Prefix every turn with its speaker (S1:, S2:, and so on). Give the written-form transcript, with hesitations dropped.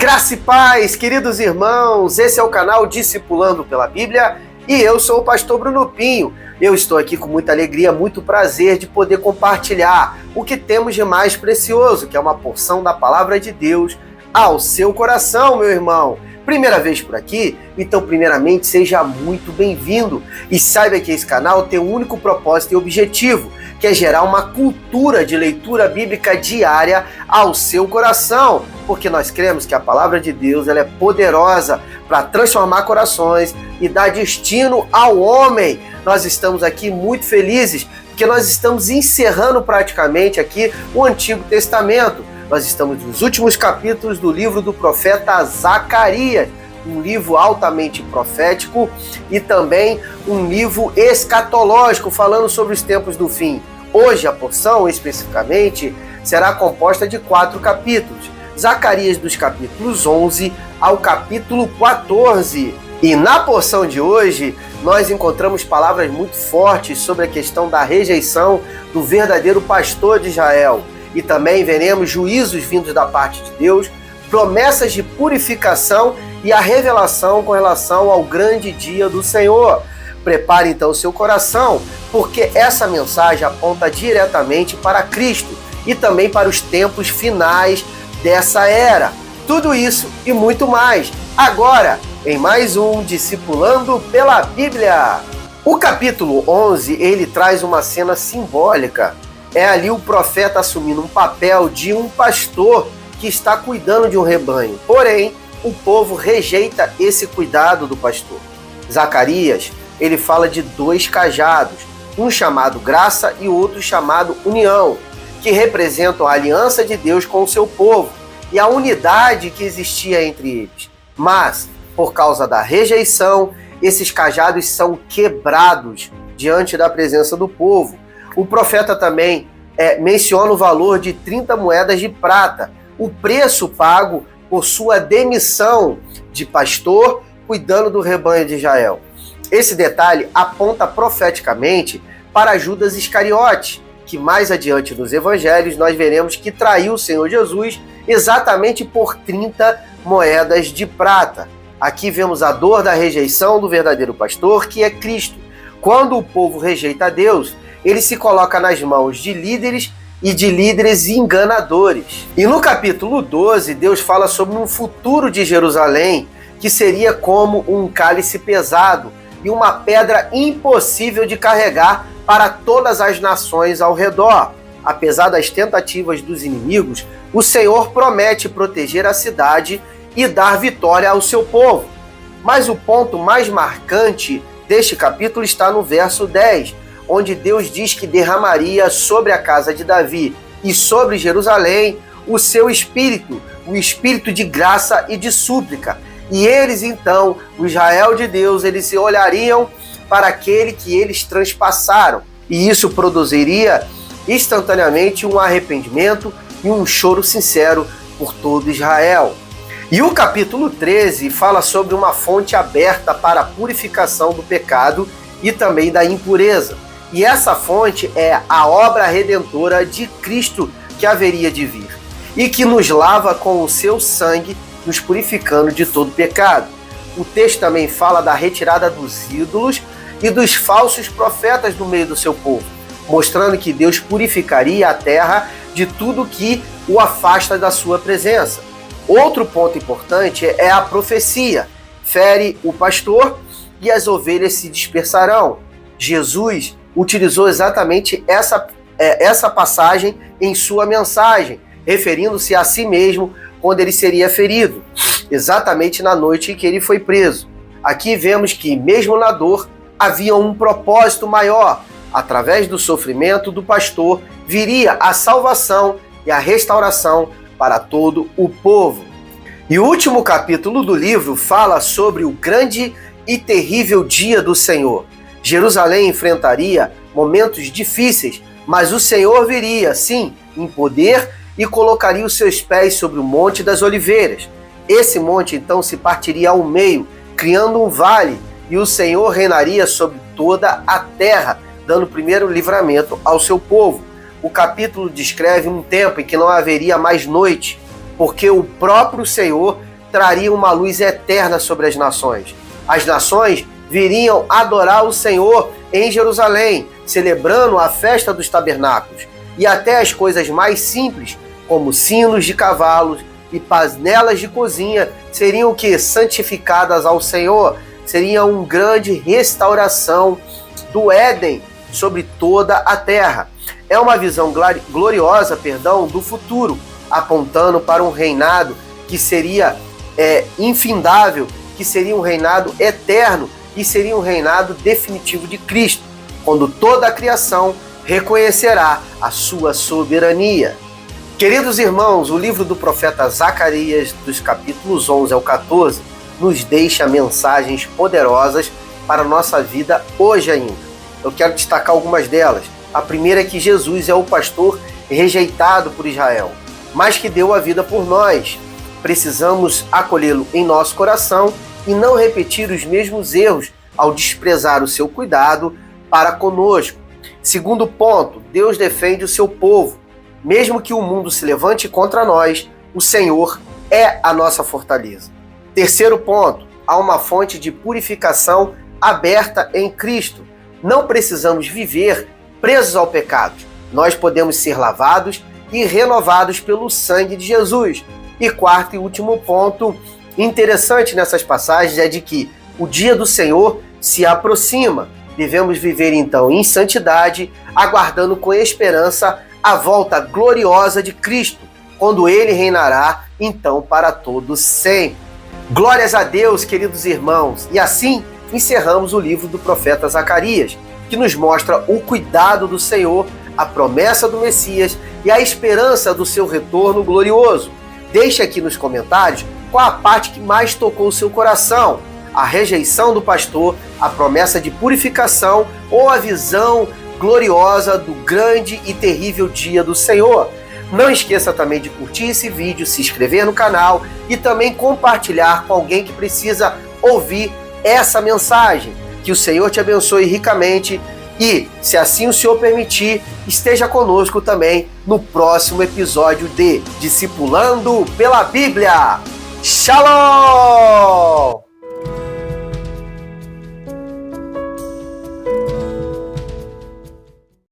S1: Graça e paz, queridos irmãos, esse é o canal Discipulando pela Bíblia e eu sou o pastor Bruno Pinho. Eu estou aqui com muita alegria, muito prazer de poder compartilhar o que temos de mais precioso, que é uma porção da Palavra de Deus ao seu coração, meu irmão. Primeira vez por aqui? Então, primeiramente, seja muito bem-vindo e saiba que esse canal tem um único propósito e objetivo, que é gerar uma cultura de leitura bíblica diária ao seu coração, porque nós cremos que a palavra de Deus ela é poderosa para transformar corações e dar destino ao homem. Nós estamos aqui muito felizes, porque nós estamos encerrando praticamente aqui o Antigo Testamento. Nós estamos nos últimos capítulos do livro do profeta Zacarias, um livro altamente profético e também um livro escatológico, falando sobre os tempos do fim. Hoje a porção, especificamente, será composta de 4 capítulos. Zacarias dos capítulos 11 ao capítulo 14. E na porção de hoje, nós encontramos palavras muito fortes sobre a questão da rejeição do verdadeiro pastor de Israel. E também veremos juízos vindos da parte de Deus, promessas de purificação e a revelação com relação ao grande dia do Senhor. Prepare então o seu coração, porque essa mensagem aponta diretamente para Cristo e também para os tempos finais dessa era. Tudo isso e muito mais, agora em mais um Discipulando pela Bíblia. O capítulo 11, ele traz uma cena simbólica. É ali o profeta assumindo um papel de um pastor que está cuidando de um rebanho. Porém, o povo rejeita esse cuidado do pastor. Zacarias, ele fala de 2 cajados, um chamado graça e outro chamado união, que representam a aliança de Deus com o seu povo e a unidade que existia entre eles. Mas, por causa da rejeição, esses cajados são quebrados diante da presença do povo. O profeta também menciona o valor de 30 moedas de prata, o preço pago por sua demissão de pastor cuidando do rebanho de Israel. Esse detalhe aponta profeticamente para Judas Iscariote, que mais adiante nos evangelhos nós veremos que traiu o Senhor Jesus exatamente por 30 moedas de prata. Aqui vemos a dor da rejeição do verdadeiro pastor, que é Cristo. Quando o povo rejeita a Deus, ele se coloca nas mãos de líderes e de líderes enganadores. E no capítulo 12, Deus fala sobre um futuro de Jerusalém que seria como um cálice pesado e uma pedra impossível de carregar para todas as nações ao redor. Apesar das tentativas dos inimigos, o Senhor promete proteger a cidade e dar vitória ao seu povo. Mas o ponto mais marcante deste capítulo está no verso 10, onde Deus diz que derramaria sobre a casa de Davi e sobre Jerusalém o seu espírito, o espírito de graça e de súplica. E eles então, o Israel de Deus, eles se olhariam para aquele que eles transpassaram. E isso produziria instantaneamente um arrependimento e um choro sincero por todo Israel. E o capítulo 13 fala sobre uma fonte aberta para a purificação do pecado e também da impureza. E essa fonte é a obra redentora de Cristo que haveria de vir e que nos lava com o seu sangue, nos purificando de todo pecado. O texto também fala da retirada dos ídolos e dos falsos profetas do meio do seu povo, mostrando que Deus purificaria a terra de tudo que o afasta da sua presença. Outro ponto importante é a profecia. Fere o pastor e as ovelhas se dispersarão. Jesus utilizou exatamente essa passagem em sua mensagem, referindo-se a si mesmo quando ele seria ferido, exatamente na noite em que ele foi preso. Aqui vemos que, mesmo na dor, havia um propósito maior. Através do sofrimento do pastor, viria a salvação e a restauração para todo o povo. E o último capítulo do livro fala sobre o grande e terrível dia do Senhor. Jerusalém enfrentaria momentos difíceis, mas o Senhor viria, sim, em poder e colocaria os seus pés sobre o Monte das Oliveiras. Esse monte então se partiria ao meio, criando um vale, e o Senhor reinaria sobre toda a terra, dando primeiro livramento ao seu povo. O capítulo descreve um tempo em que não haveria mais noite, porque o próprio Senhor traria uma luz eterna sobre as nações. As nações viriam adorar o Senhor em Jerusalém, celebrando a festa dos tabernáculos. E até as coisas mais simples, como sinos de cavalos e panelas de cozinha, seriam santificadas ao Senhor. Seria uma grande restauração do Éden sobre toda a terra. É uma visão gloriosa, do futuro, apontando para um reinado que seria infindável, que seria um reinado eterno e seria um reinado definitivo de Cristo, quando toda a criação reconhecerá a sua soberania. Queridos irmãos, o livro do profeta Zacarias, dos capítulos 11 ao 14, nos deixa mensagens poderosas para a nossa vida hoje ainda. Eu quero destacar algumas delas. A primeira é que Jesus é o pastor rejeitado por Israel, mas que deu a vida por nós. Precisamos acolhê-lo em nosso coração e não repetir os mesmos erros ao desprezar o seu cuidado para conosco. Segundo ponto, Deus defende o seu povo. Mesmo que o mundo se levante contra nós, o Senhor é a nossa fortaleza. Terceiro ponto, há uma fonte de purificação aberta em Cristo. Não precisamos viver presos ao pecado. Nós podemos ser lavados e renovados pelo sangue de Jesus. E quarto e último ponto interessante nessas passagens é de que o dia do Senhor se aproxima. Devemos viver então em santidade, aguardando com esperança a volta gloriosa de Cristo, quando Ele reinará então para todos sempre. Glórias a Deus, queridos irmãos! E assim encerramos o livro do profeta Zacarias, que nos mostra o cuidado do Senhor, a promessa do Messias e a esperança do seu retorno glorioso. Deixe aqui nos comentários qual a parte que mais tocou o seu coração: a rejeição do pastor, a promessa de purificação ou a visão gloriosa do grande e terrível dia do Senhor. Não esqueça também de curtir esse vídeo, se inscrever no canal e também compartilhar com alguém que precisa ouvir essa mensagem. Que o Senhor te abençoe ricamente e, se assim o Senhor permitir, esteja conosco também no próximo episódio de Discipulando pela Bíblia. Shalom!